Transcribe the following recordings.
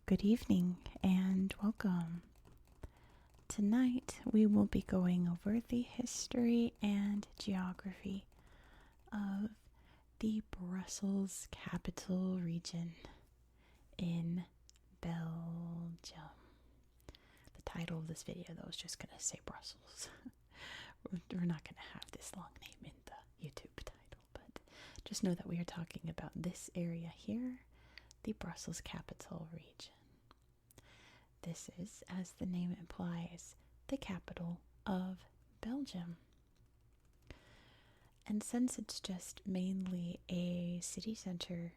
Good evening and welcome. Tonight we will be going over the history and geography of the Brussels capital region in Belgium. The title of this video, though, is just going to say Brussels. We're not going to have this long name in the YouTube title, but just know that we are talking about this area here, the Brussels capital region. This is, as the name implies, the capital of Belgium. And since it's just mainly a city center,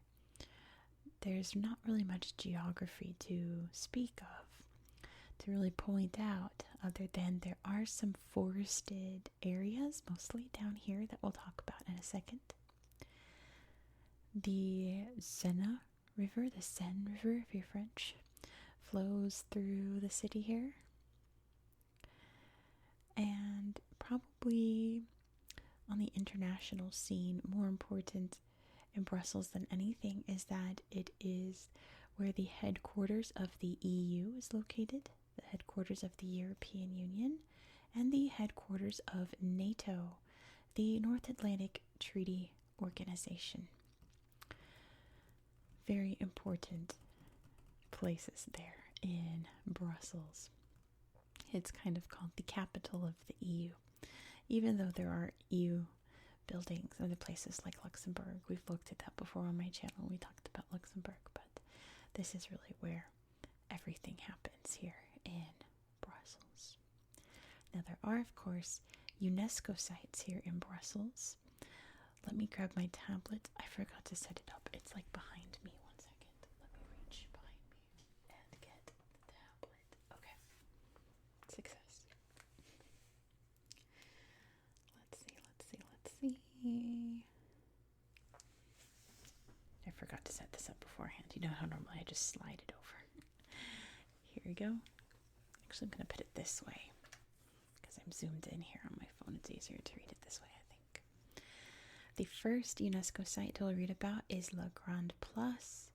there's not really much geography to speak of, to really point out, other than there are some forested areas, mostly down here, that we'll talk about in a second. The Seine River, if you're French, flows through the city here. And probably on the international scene, more important in Brussels than anything is that it is where the headquarters of the EU is located, the headquarters of the European Union, and the headquarters of NATO, the North Atlantic Treaty Organization. Very important places there in Brussels. It's kind of called the capital of the EU, even though there are EU buildings in other places like Luxembourg. We've looked at that before on my channel. We talked about Luxembourg, but this is really where everything happens here in Brussels. Now, there are, of course, UNESCO sites here in Brussels. Let me grab my tablet. I forgot to set it up. It's like behind me. One second. Let me reach behind me and get the tablet. Okay. Success. Let's see. I forgot to set this up beforehand. You know how normally I just slide it over. Here we go. Actually, I'm going to put it this way because I'm zoomed in here on my phone. It's easier to read it this way, I think. The first UNESCO site to read about is La Grande Place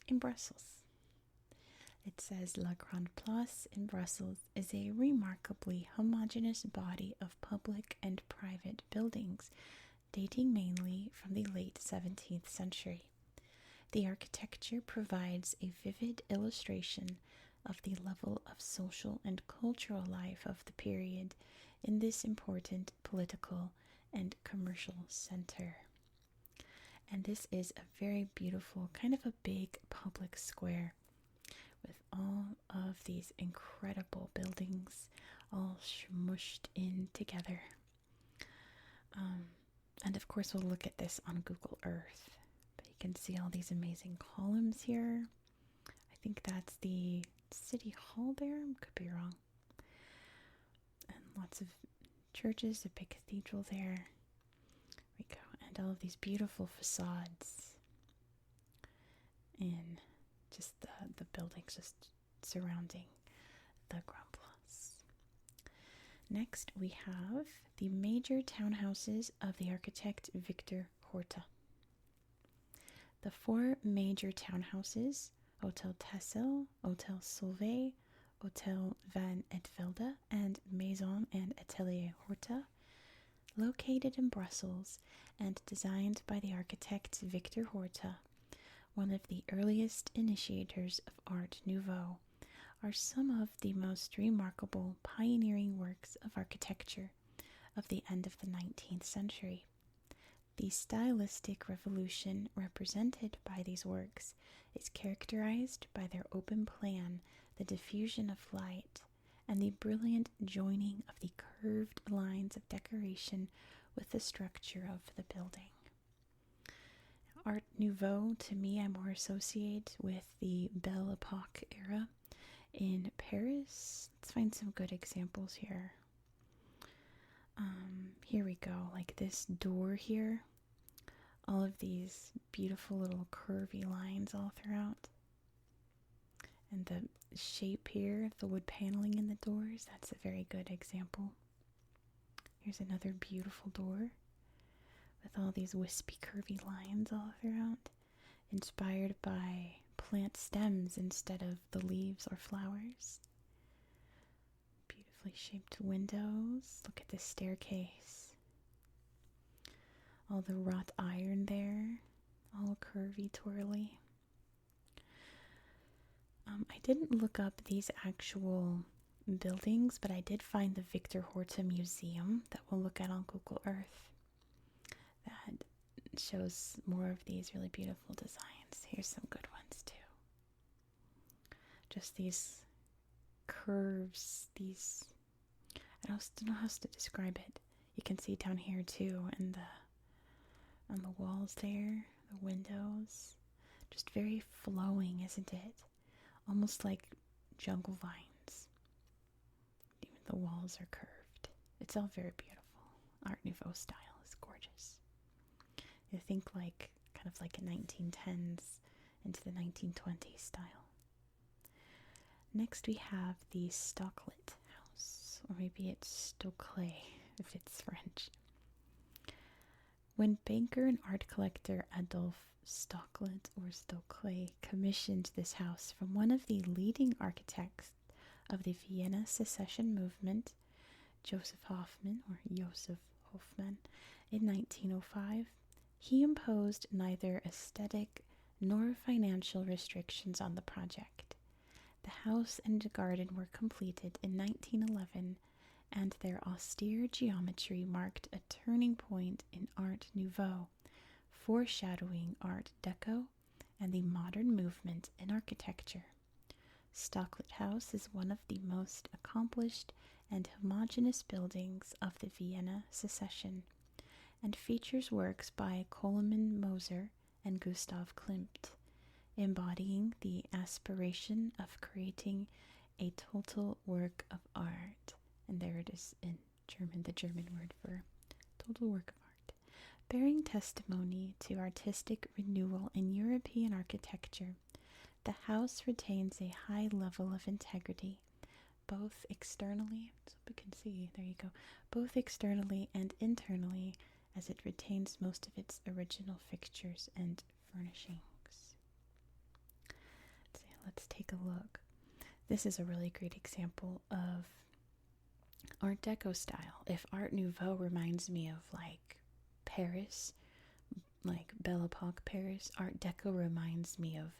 in Brussels. It says La Grande Place in Brussels is a remarkably homogeneous body of public and private buildings dating mainly from the late 17th century. The architecture provides a vivid illustration of the level of social and cultural life of the period in this important political and commercial center. And this is a very beautiful, kind of a big public square with all of these incredible buildings all smushed in together. And of course we'll look at this on Google Earth, but you can see all these amazing columns here. I think that's the city hall there, could be wrong. And lots of churches, a big cathedral there. We go, and all of these beautiful facades in just the buildings just surrounding the Grand Place. Next, we have the major townhouses of the architect Victor Horta. The four major townhouses, Hotel Texel, Hotel Solvay, Hotel Van et Velde, and Maison and Atelier Horta, located in Brussels and designed by the architect Victor Horta, one of the earliest initiators of Art Nouveau, are some of the most remarkable pioneering works of architecture of the end of the 19th century. The stylistic revolution represented by these works is characterized by their open plan, the diffusion of light, and the brilliant joining of the curved lines of decoration with the structure of the building. Art Nouveau, to me, I more associate with the Belle Epoque era in Paris. Let's find some good examples here. Here we go, like this door here. All of these beautiful little curvy lines all throughout. And the shape here, the wood paneling in the doors, that's a very good example. Here's another beautiful door with all these wispy, curvy lines all throughout, inspired by plant stems instead of the leaves or flowers. Beautifully shaped windows. Look at this staircase. All the wrought iron there, all curvy, twirly. I didn't look up these actual buildings, but I did find the Victor Horta Museum that we'll look at on Google Earth that shows more of these really beautiful designs. Here's some good ones too. Just these curves, these, I don't know how else to describe it. You can see down here too, and on the walls there, the windows, just very flowing, isn't it? Almost like jungle vines. Even the walls are curved. It's all very beautiful. Art Nouveau style is gorgeous. You think like kind of like a 1910s into the 1920s style. Next we have the Stoclet house, or maybe it's Stoclet if it's French. When banker and art collector Adolphe Stoclet or Stoclet commissioned this house from one of the leading architects of the Vienna secession movement, Joseph Hoffmann, in 1905, he imposed neither aesthetic nor financial restrictions on the project. The house and garden were completed in 1911, and their austere geometry marked a turning point in Art Nouveau, foreshadowing Art Deco and the modern movement in architecture. Stoclet House is one of the most accomplished and homogeneous buildings of the Vienna secession, and features works by Koloman Moser and Gustav Klimt, embodying the aspiration of creating a total work of art. And there it is in German, the German word for total work of art, bearing testimony to artistic renewal in European architecture. The house retains a high level of integrity, both externally, so we can see, there you go, both externally and internally, as it retains most of its original fixtures and furnishings. So let's take a look. This is a really great example of Art Deco style. If Art Nouveau reminds me of like Paris, like Belle Epoque Paris, Art Deco reminds me of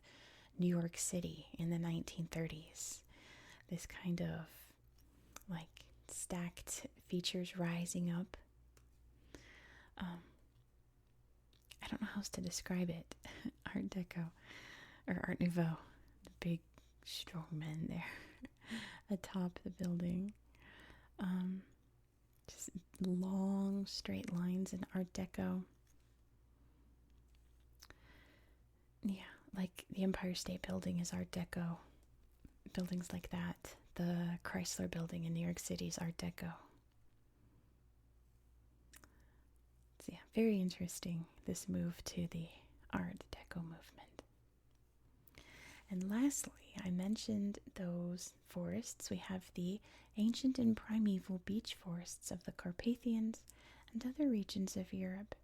New York City in the 1930s. This kind of like stacked features rising up. I don't know how else to describe it. Art Deco or Art Nouveau. The big strong men there atop the building. Just long straight lines in Art Deco. Yeah, like the Empire State Building is Art Deco. Buildings like that. The Chrysler Building in New York City is Art Deco. So yeah, very interesting, this move to the Art Deco movement. And lastly, I mentioned those forests. We have the ancient and primeval beech forests of the Carpathians and other regions of Europe.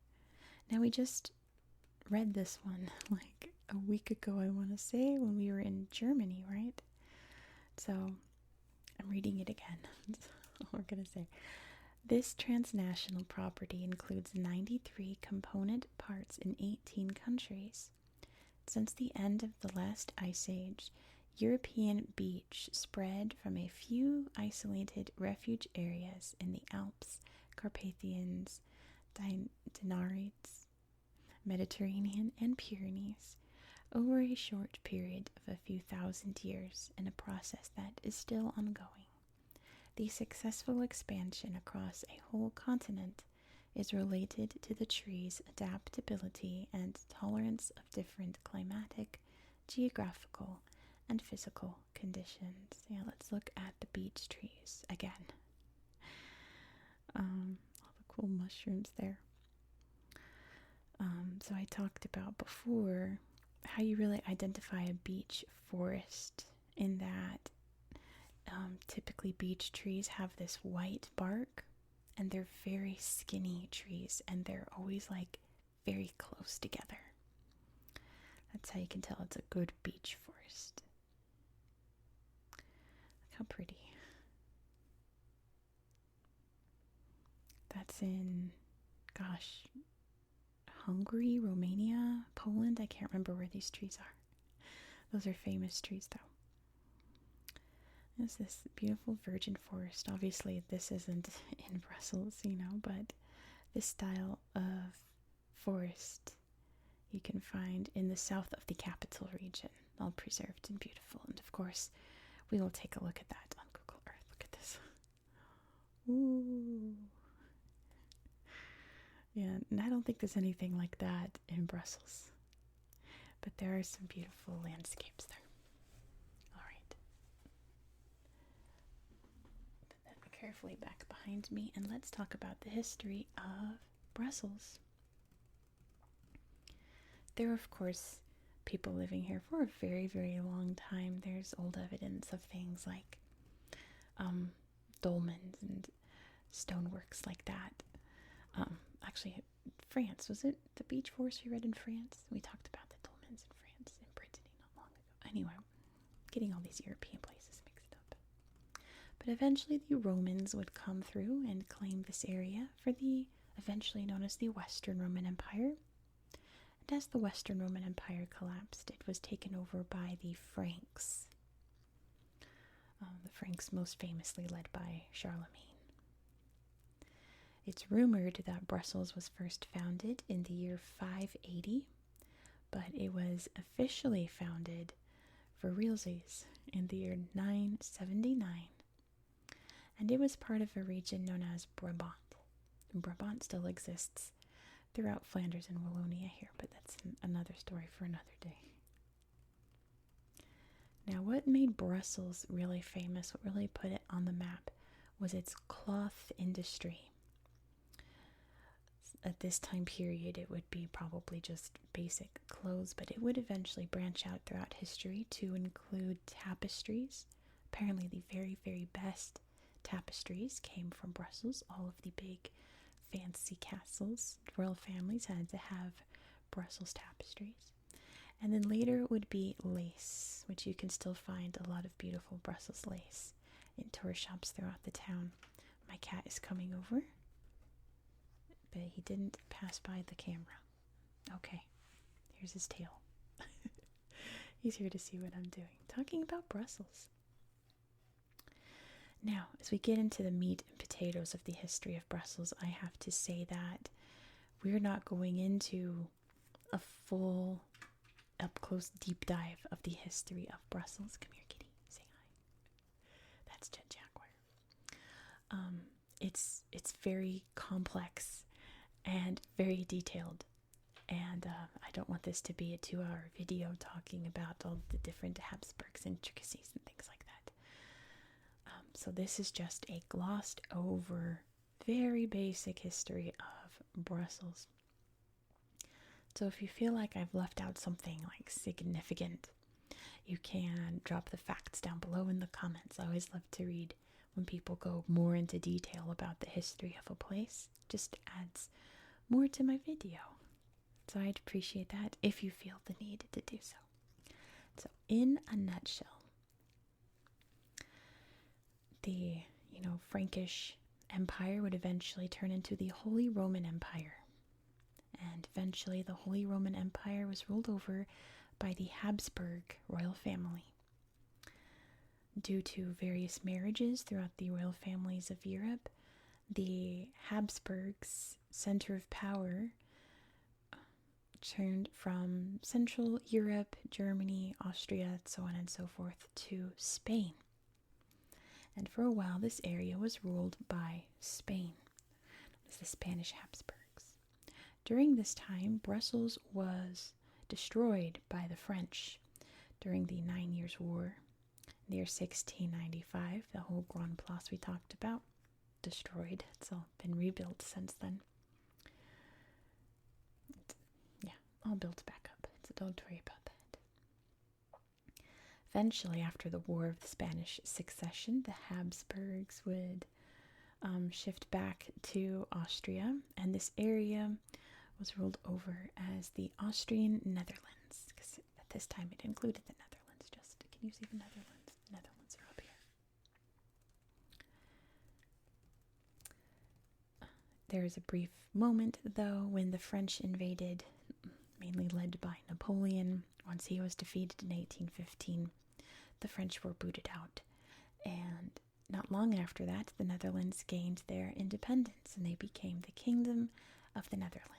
Now, we just read this one like a week ago, I want to say, when we were in Germany, right? So I'm reading it again. That's all we're going to say. This transnational property includes 93 component parts in 18 countries. Since the end of the last ice age, European beech spread from a few isolated refuge areas in the Alps, Carpathians, Dinarides, Mediterranean, and Pyrenees over a short period of a few thousand years, in a process that is still ongoing. The successful expansion across a whole continent is related to the tree's adaptability and tolerance of different climatic, geographical, and physical conditions. Yeah, let's look at the beech trees again. All the cool mushrooms there. So I talked about before how you really identify a beech forest, in that typically beech trees have this white bark, and they're very skinny trees, and they're always like very close together. That's how you can tell it's a good beech forest. Look how pretty. That's in, gosh, Hungary, Romania, Poland. I can't remember where these trees are. Those are famous trees, though. There's this beautiful virgin forest. Obviously, this isn't in Brussels, but this style of forest you can find in the south of the capital region, all preserved and beautiful. And of course, we will take a look at that on Google Earth. Look at this. Ooh. Yeah, and I don't think there's anything like that in Brussels. But there are some beautiful landscapes there. All right. Put that carefully back behind me, and let's talk about the history of Brussels. There are, of course, people living here for a very, very long time. There's old evidence of things like dolmens and stoneworks like that. Actually, France, was it the beech forest we read in France? We talked about the dolmens in France, in Brittany, not long ago. Anyway, getting all these European places mixed up. But eventually the Romans would come through and claim this area for the eventually known as the Western Roman Empire. And as the Western Roman Empire collapsed, it was taken over by the Franks. The Franks most famously led by Charlemagne. It's rumored that Brussels was first founded in the year 580, but it was officially founded for realsies in the year 979. And it was part of a region known as Brabant. And Brabant still exists throughout Flanders and Wallonia here, but that's another story for another day. Now, what made Brussels really famous, what really put it on the map, was its cloth industry. At this time period, it would be probably just basic clothes, but it would eventually branch out throughout history to include tapestries. Apparently, the very, very best tapestries came from Brussels. All of the big, fancy castles, royal families had to have Brussels tapestries. And then later it would be lace, which you can still find a lot of beautiful Brussels lace in tourist shops throughout the town. My cat is coming over, but he didn't pass by the camera. Okay, here's his tail. He's here to see what I'm doing. Talking about Brussels. Now, as we get into the meat and potatoes of the history of Brussels, I have to say that we're not going into a full, up-close deep dive of the history of Brussels. Come here, kitty. Say hi. That's Jet Jaguar. It's very complex and very detailed. And I don't want this to be a 2-hour video talking about all the different Habsburgs intricacies and things like that. So this is just a glossed over, very basic history of Brussels. So if you feel like I've left out something like significant, you can drop the facts down below in the comments. I always love to read when people go more into detail about the history of a place. Just adds more to my video. So I'd appreciate that if you feel the need to do so. So in a nutshell, the Frankish Empire would eventually turn into the Holy Roman Empire. And eventually the Holy Roman Empire was ruled over by the Habsburg royal family. Due to various marriages throughout the royal families of Europe, the Habsburgs' center of power turned from Central Europe, Germany, Austria, so on and so forth, to Spain. And for a while, this area was ruled by Spain. It was the Spanish Habsburgs. During this time, Brussels was destroyed by the French during the 9 Years' War. In the year 1695, the whole Grand Place we talked about, destroyed. It's all been rebuilt since then. All built back up, so don't worry about that. Eventually, after the War of the Spanish Succession, the Habsburgs would shift back to Austria, and this area was ruled over as the Austrian Netherlands, because this time it included the Netherlands. Just, can you see the Netherlands? The Netherlands are up here. There is a brief moment, though, when the French invaded, mainly led by Napoleon. Once he was defeated in 1815, the French were booted out. And not long after that, the Netherlands gained their independence, and they became the Kingdom of the Netherlands.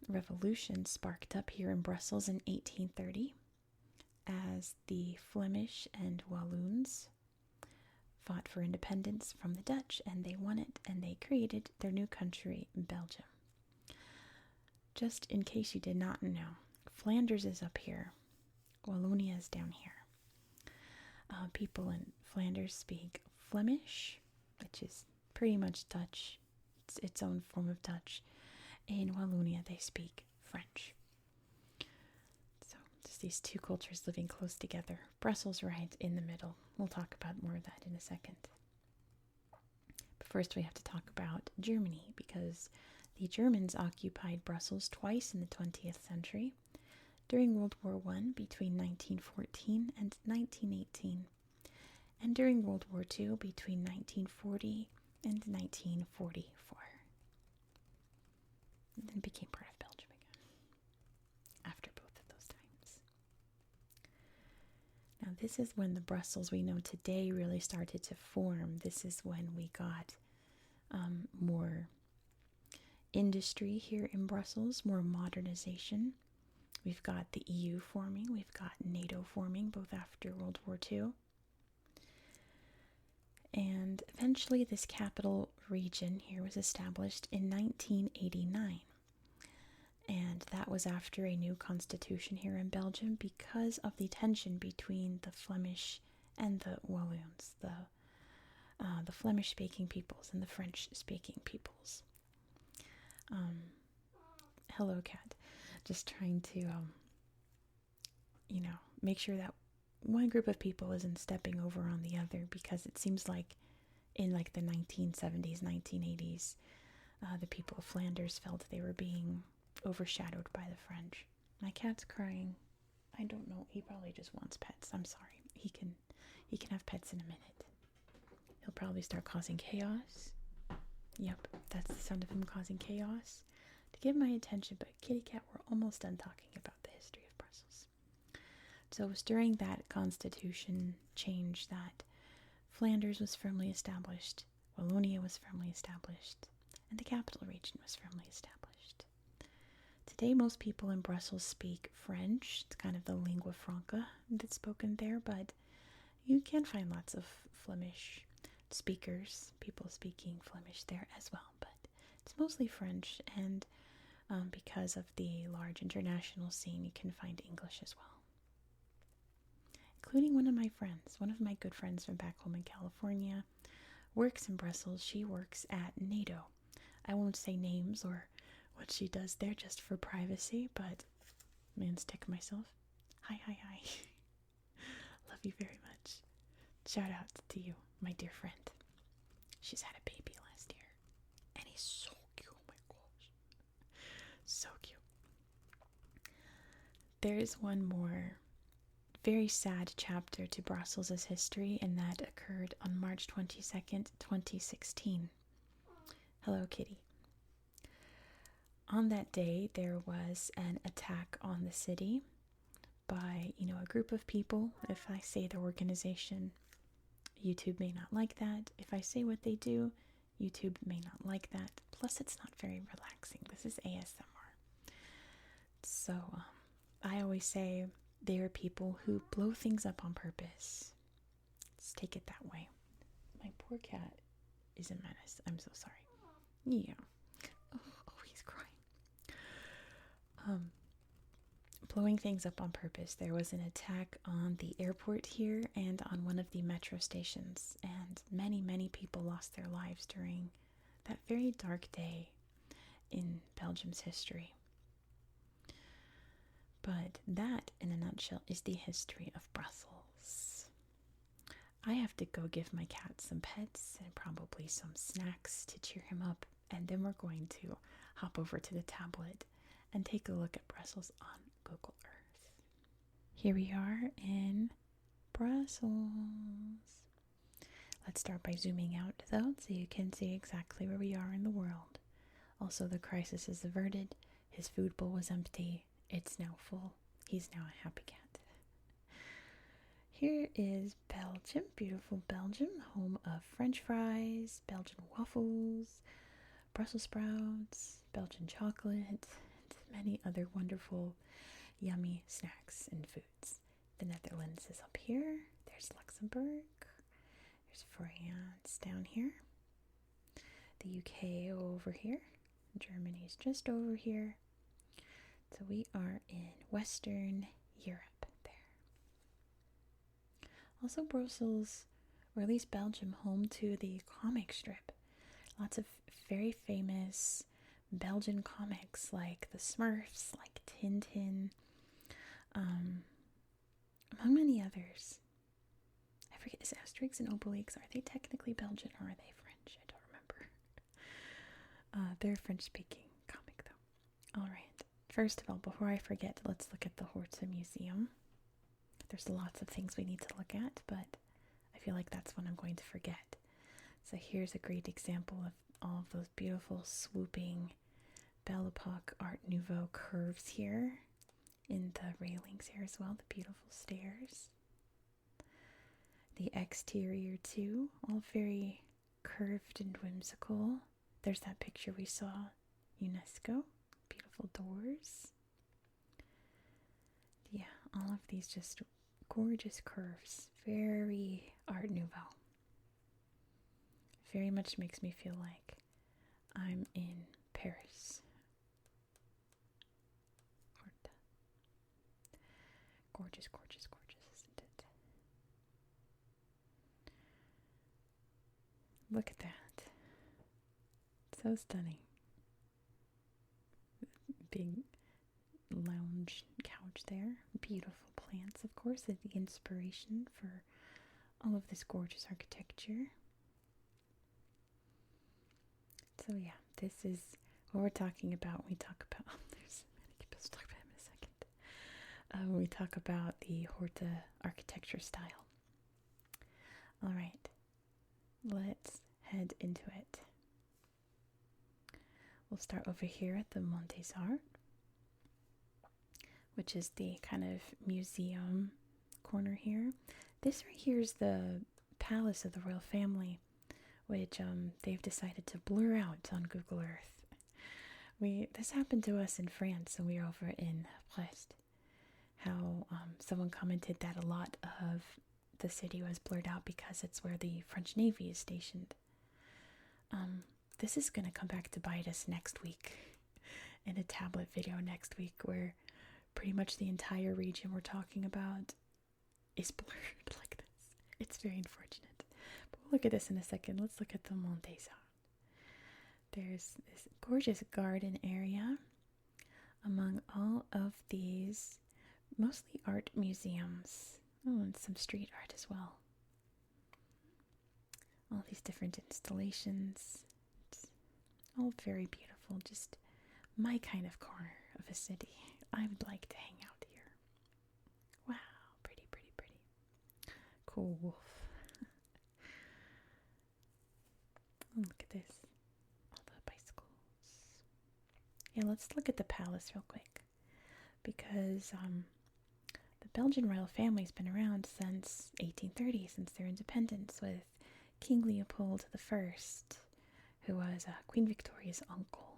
Revolution sparked up here in Brussels in 1830 as the Flemish and Walloons fought for independence from the Dutch, and they won it, and they created their new country, Belgium. Just in case you did not know, Flanders is up here, Wallonia is down here. People in Flanders speak Flemish, which is pretty much Dutch. It's its own form of Dutch. In Wallonia, they speak French. So, just these two cultures living close together. Brussels right in the middle. We'll talk about more of that in a second. But first, we have to talk about Germany, because the Germans occupied Brussels twice in the 20th century. During World War I between 1914 and 1918, and during World War II between 1940 and 1944. And then became part of Belgium again after both of those times. Now this is when the Brussels we know today really started to form. This is when we got more industry here in Brussels, more modernization. We've got the EU forming, we've got NATO forming, both after World War II. And eventually this capital region here was established in 1989. And that was after a new constitution here in Belgium because of the tension between the Flemish and the Walloons, the Flemish-speaking peoples and the French-speaking peoples. Hello, cat. Just trying to, make sure that one group of people isn't stepping over on the other, because it seems like in like the 1970s, 1980s, the people of Flanders felt they were being overshadowed by the French. My cat's crying. I don't know. He probably just wants pets. I'm sorry. He can have pets in a minute. He'll probably start causing chaos. Yep, that's the sound of him causing chaos. To give my attention, but kitty cat, we're almost done talking about the history of Brussels. So it was during that constitution change that Flanders was firmly established, Wallonia was firmly established, and the capital region was firmly established. Today, most people in Brussels speak French. It's kind of the lingua franca that's spoken there, but you can find lots of Flemish speakers, people speaking Flemish there as well, but it's mostly French, and because of the large international scene, you can find English as well. Including one of my good friends from back home in California, works in Brussels. She works at NATO. I won't say names or what she does there just for privacy, but manstick myself. Hi. Love you very much. Shout out to you, my dear friend. She's had a baby last year, and he's so cute. Oh my gosh. So cute. There is one more very sad chapter to Brussels' history, and that occurred on March 22nd, 2016. Hello, kitty. On that day, there was an attack on the city by, a group of people. If I say the organization, YouTube may not like that. If I say what they do, YouTube may not like that. Plus, it's not very relaxing. This is ASMR. So, I always say they are people who blow things up on purpose. Let's take it that way. My poor cat is a menace. I'm so sorry. Yeah. Oh, he's crying. Blowing things up on purpose. There was an attack on the airport here and on one of the metro stations, and many people lost their lives during that very dark day in Belgium's history. But that, in a nutshell, is the history of Brussels. I have to go give my cat some pets and probably some snacks to cheer him up, and then we're going to hop over to the tablet and take a look at Brussels on Google Earth. Here we are in Brussels. Let's start by zooming out though, so you can see exactly where we are in the world. Also, the crisis is averted. His food bowl was empty. It's now full. He's now a happy cat. Here is Belgium, beautiful Belgium, home of French fries, Belgian waffles, Brussels sprouts, Belgian chocolate, and many other wonderful, yummy snacks and foods. The Netherlands is up here. There's Luxembourg. There's France down here. The UK over here. Germany's just over here. So we are in Western Europe there. Also Brussels, or at least Belgium, home to the comic strip. Lots of very famous Belgian comics like the Smurfs, like Tintin, among many others. I forget, is Asterix and Obelix, are they technically Belgian or are they French? I don't remember. They're French-speaking comic though. Alright, first of all, before I forget, let's look at the Horta Museum. There's lots of things we need to look at, but I feel like that's what I'm going to forget. So here's a great example of all of those beautiful swooping Belle Epoque Art Nouveau curves here in the railings here as well, the beautiful stairs. The exterior too, all very curved and whimsical. There's that picture we saw, UNESCO, beautiful doors. Yeah, all of these just gorgeous curves, very Art Nouveau. Very much makes me feel like I'm in Paris. Gorgeous, gorgeous, gorgeous, isn't it? Look at that. So stunning. Big lounge couch there. Beautiful plants, of course, is the inspiration for all of this gorgeous architecture. So yeah, this is what we're talking about when we talk about, there's many people to talk about in a second. When we talk about the Horta architecture style. Alright, let's head into it. We'll start over here at the Mont des Arts, which is the kind of museum corner here. This right here is the palace of the royal family, which they've decided to blur out on Google Earth. This happened to us in France when we were over in Brest. How someone commented that a lot of the city was blurred out because it's where the French Navy is stationed. This is going to come back to bite us next week in a tablet video next week where pretty much the entire region we're talking about is blurred like this. It's very unfortunate. But we'll look at this in a second. Let's look at the Mont des Arts. There's this gorgeous garden area among all of these mostly art museums. Oh, and some street art as well. All these different installations. It's all very beautiful. Just my kind of corner of a city. I would like to hang out here. Wow, pretty, pretty, pretty. Cool wolf. Oh, look at this. All the bicycles. Yeah, let's look at the palace real quick. Because the Belgian royal family's been around since 1830, since their independence, with King Leopold I, who was Queen Victoria's uncle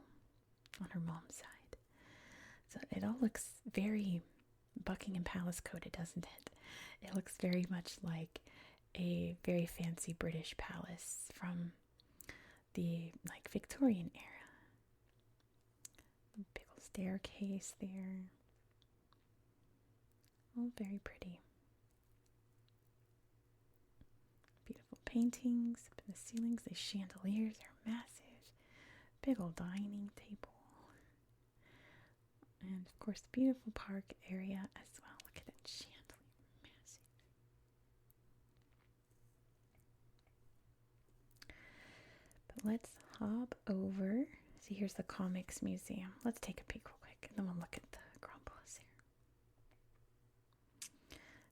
on her mom's side. So it all looks very Buckingham Palace coded, doesn't it? It looks very much like a very fancy British palace from the Victorian era. Big old staircase there. Oh, very pretty. Beautiful paintings up in the ceilings. The chandeliers are massive. Big old dining table. And of course, the beautiful park area as well. Look at that chandelier. Massive. But let's hop over. See, here's the Comics Museum. Let's take a peek real quick. then we'll look at the Grand Place here.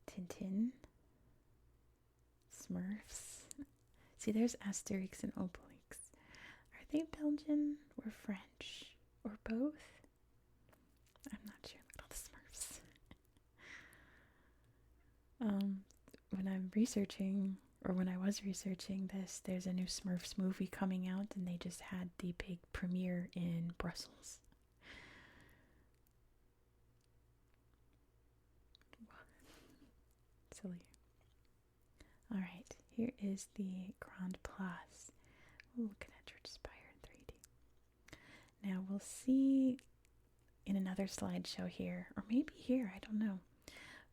Tintin. Smurfs. See, there's Asterix and Obelix. Are they Belgian or French? Or both? I'm not sure. Look at all the Smurfs. When I'm researching, or when I was researching this, there's a new Smurfs movie coming out, and they just had the big premiere in Brussels. Silly. Alright, here is the Grand Place. We're looking at Church Spire in 3D. Now we'll see in another slideshow here, or maybe here, I don't know.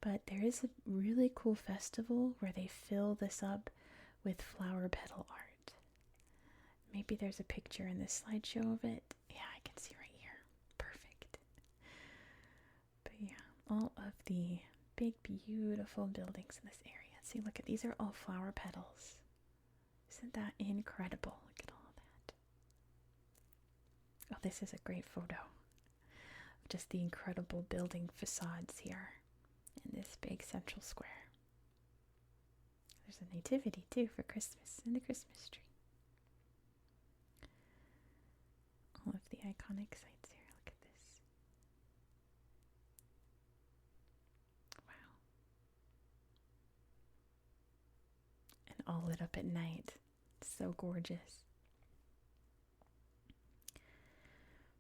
But there is a really cool festival where they fill this up with flower petal art. Maybe there's a picture in this slideshow of it. Yeah, I can see right here. Perfect. But yeah, all of the big, beautiful buildings in this area. See, look at these are all flower petals. Isn't that incredible? Look at all that. Oh, this is a great photo of just the incredible building facades here in this big central square. There's a nativity too for Christmas and the Christmas tree. All of the iconic sites here. Look at this. Wow. And all lit up at night. So gorgeous.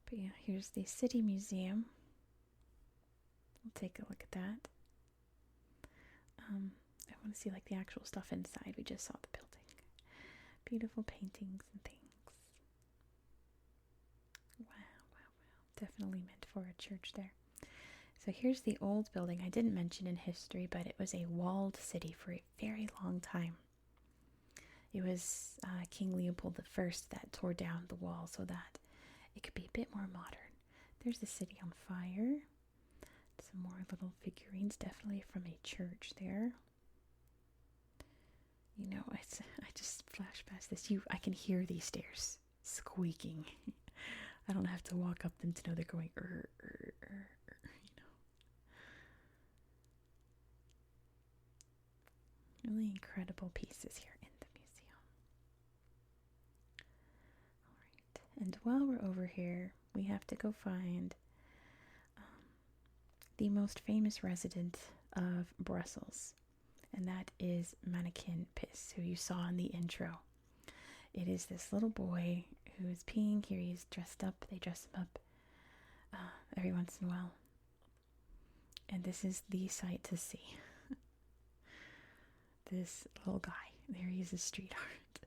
But yeah, here's the City Museum. We'll take a look at that. I want to see like the actual stuff inside. We just saw the building. Beautiful paintings and things. Wow, wow, wow. Definitely meant for a church there. So here's the old building. I didn't mention in history, but it was a walled city for a very long time. It was King Leopold I that tore down the wall so that it could be a bit more modern. There's the city on fire. Some more little figurines, definitely from a church there. You know, I just flash past this. I can hear these stairs squeaking. I don't have to walk up them to know they're going, you know. Really incredible pieces here in the museum. Alright, and while we're over here, we have to go find the most famous resident of Brussels, and that is Mannequin Piss, who you saw in the intro. It is this little boy who is peeing here. He's dressed up. They dress him up every once in a while. And this is the sight to see. This little guy. There he is, his street art.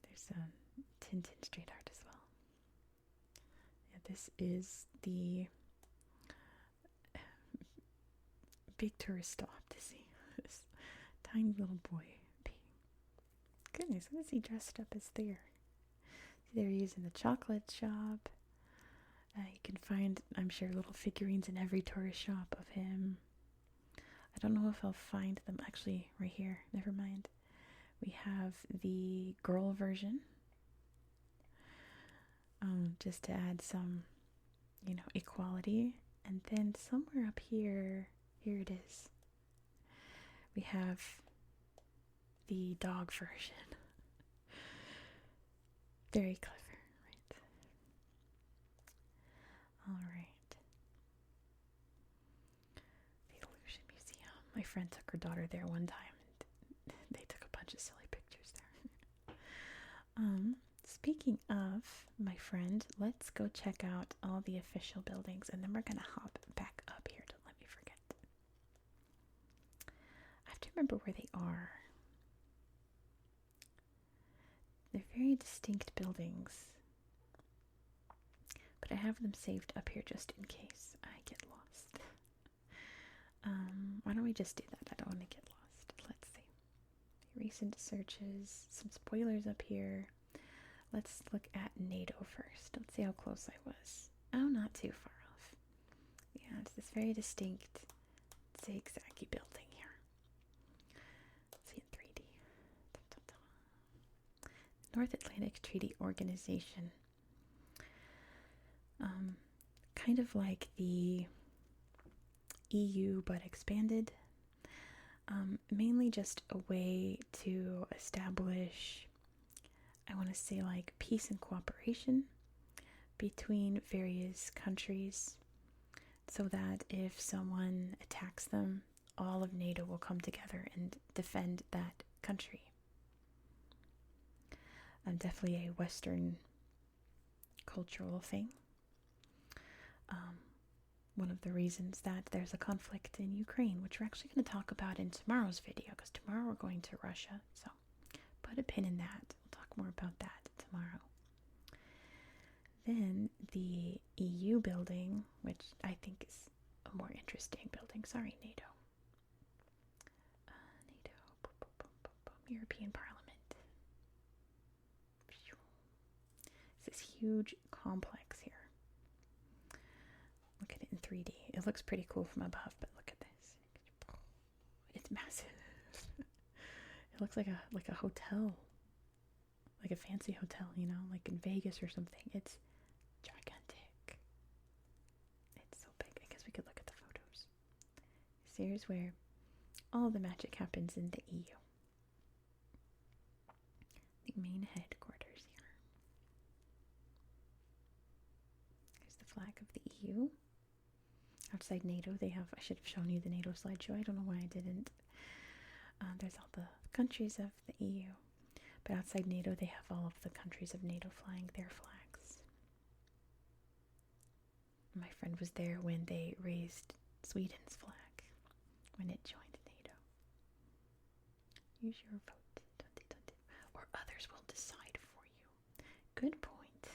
There's Tintin street art as well. Yeah, this is the big tourist stop to see this tiny little boy peeing. Goodness, what is he dressed up as there? There he is in the chocolate shop. You can find, I'm sure, little figurines in every tourist shop of him. I don't know if I'll find them actually right here. Never mind. We have the girl version. Just to add some, you know, equality. And then somewhere up here, here it is. We have the dog version. Very clever, right? Alright. The Illusion Museum. My friend took her daughter there one time and they took a bunch of silly pictures there. Speaking of my friend, let's go check out all the official buildings and then we're gonna hop back up here. Don't let me forget. I have to remember where they are. They're very distinct buildings, but I have them saved up here just in case I get lost. Why don't we just do that? I don't want to get lost. Let's see. Recent searches, some spoilers up here. Let's look at NATO first. Let's see how close I was. Oh, not too far off. Yeah, it's this very distinct zigzaggy building here. Let's see in 3D. North Atlantic Treaty Organization. kind of like the EU but expanded. Mainly just a way to establish, I want to say, like peace and cooperation between various countries, so that if someone attacks them, all of NATO will come together and defend that country. Definitely a Western cultural thing. One of the reasons that there's a conflict in Ukraine, which we're actually going to talk about in tomorrow's video, because tomorrow we're going to Russia. So put a pin in that. We'll talk more about that tomorrow. Then the EU building, which I think is a more interesting building. Sorry, NATO. NATO. European Parliament. It's this huge complex here. Look at it in 3D. It looks pretty cool from above, but look at this. It's massive. It looks like a hotel. Like a fancy hotel, you know, like in Vegas or something. It's gigantic. It's so big. I guess we could look at the photos. So here's where all the magic happens in the EU. The main headquarters here. Here's the flag of the EU. Outside NATO, they have, I should have shown you the NATO slideshow. I don't know why I didn't. There's all the countries of the EU. But outside NATO, they have all of the countries of NATO flying their flags. My friend was there when they raised Sweden's flag, when it joined NATO. Use your vote. Or others will decide for you. Good point.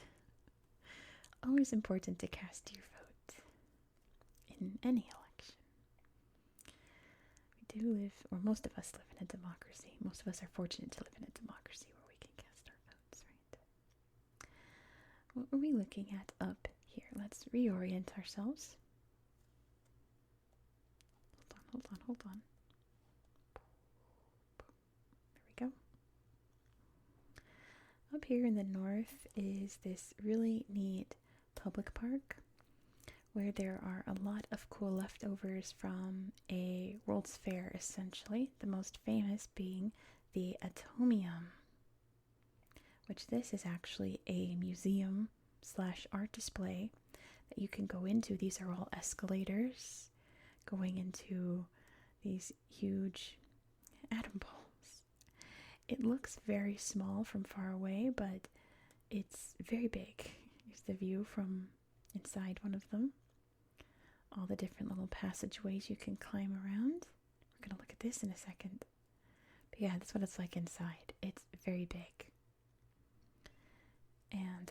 Always important to cast your vote in any election. We do live, or most of us live in a democracy. Most of us are fortunate to live in a democracy where we can cast our votes, right? What are we looking at up here? Let's reorient ourselves. Hold on. There we go. Up here in the north is this really neat public park, where there are a lot of cool leftovers from a World's Fair, essentially. The most famous being the Atomium, which this is actually a museum / art display that you can go into. These are all escalators going into these huge atom balls. It looks very small from far away, but it's very big. Here's the view from inside one of them. All the different little passageways you can climb around. We're going to look at this in a second. But yeah, that's what it's like inside. It's very big. And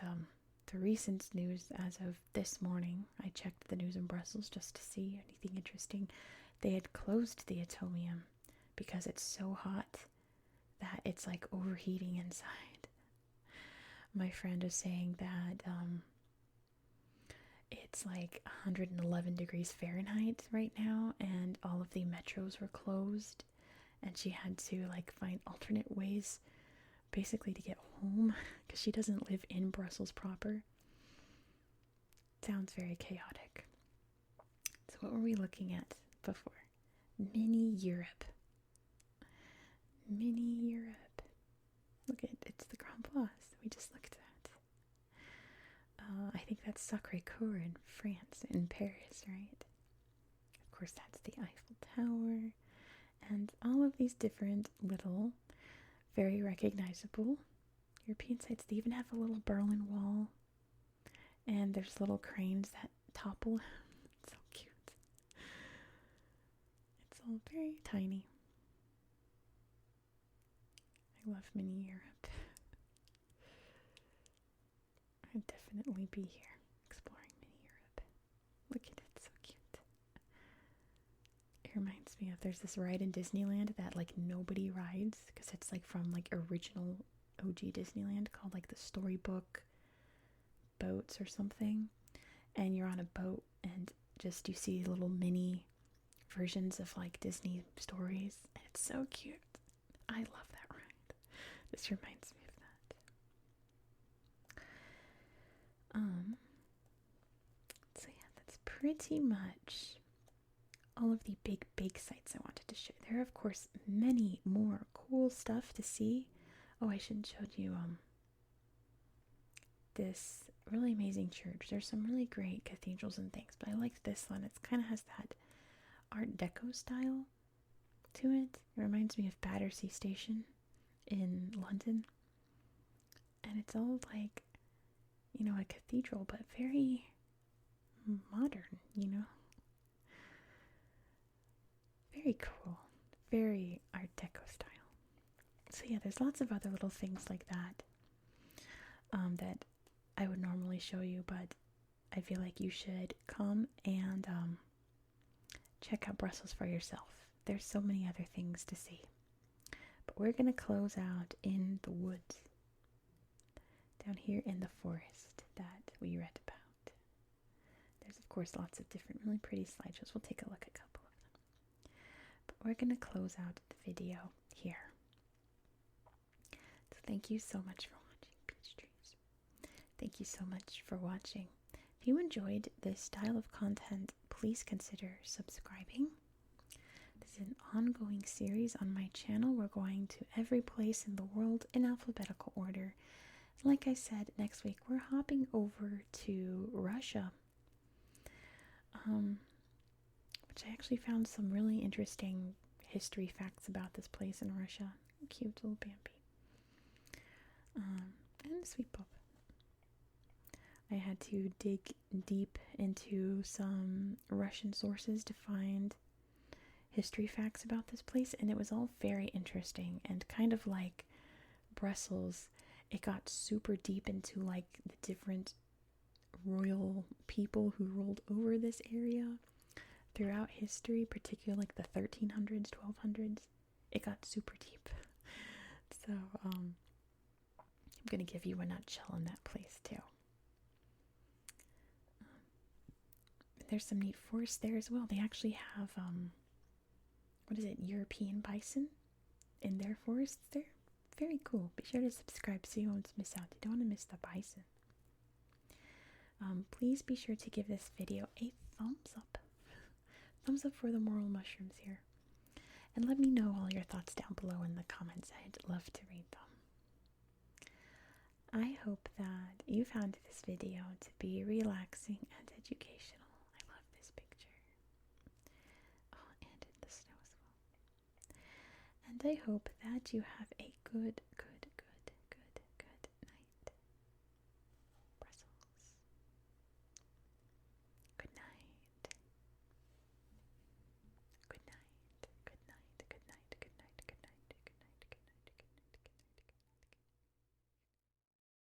the recent news as of this morning, I checked the news in Brussels just to see anything interesting. They had closed the Atomium because it's so hot that it's like overheating inside. My friend was saying that it's like 111 degrees Fahrenheit right now, and all of the metros were closed, and she had to like find alternate ways basically to get home because she doesn't live in Brussels proper. Sounds very chaotic. So what were we looking at before? Mini Europe. Look at it's the Grand Place we just looked at. I think that's Sacré-Cœur in France, in Paris, right? Of course, that's the Eiffel Tower, and all of these different little, very recognizable European sites. They even have a little Berlin Wall, and there's little cranes that topple. It's so cute. It's all very tiny. I love mini Europe. I'd definitely be here exploring mini Europe. Look at it, so cute. It reminds me of, there's this ride in Disneyland that like nobody rides because it's like from like original OG Disneyland, called like the Storybook Boats or something. And you're on a boat and just you see little mini versions of like Disney stories. And it's so cute. I love that ride. This reminds me of that. So yeah, pretty much all of the big sites I wanted to show. There are, of course, many more cool stuff to see. Oh, I should have showed you this really amazing church. There's some really great cathedrals and things, but I like this one. It kind of has that Art Deco style to it. It reminds me of Battersea Station in London. And it's all like, you know, a cathedral, but very modern, you know? Very cool. Very Art Deco style. So yeah, there's lots of other little things like that that I would normally show you, but I feel like you should come and check out Brussels for yourself. There's so many other things to see. But we're going to close out in the woods, down here in the forest that we read about. There's, of course, lots of different really pretty slideshows. We'll take a look at a couple of them. But we're going to close out the video here. So thank you so much for watching, Peach Trees. Thank you so much for watching. If you enjoyed this style of content, please consider subscribing. This is an ongoing series on my channel. We're going to every place in the world in alphabetical order. Like I said, next week we're hopping over to Russia, which I actually found some really interesting history facts about this place in Russia. Cute little Bambi. And a sweet pup. I had to dig deep into some Russian sources to find history facts about this place, and it was all very interesting, and kind of like Brussels, it got super deep into like the different royal people who ruled over this area throughout history, particularly like the 1300s, 1200s. It got super deep. So I'm gonna give you a nutshell on that place too. There's some neat forests there as well. They actually have European bison in their forests there. Very cool. Be sure to subscribe so you won't miss out. You don't want to miss the bison. Please be sure to give this video a thumbs up. Thumbs up for the moral mushrooms here. And let me know all your thoughts down below in the comments. I'd love to read them. I hope that you found this video to be relaxing and educational. I love this picture. Oh, and in the snow as well. And I hope that you have a good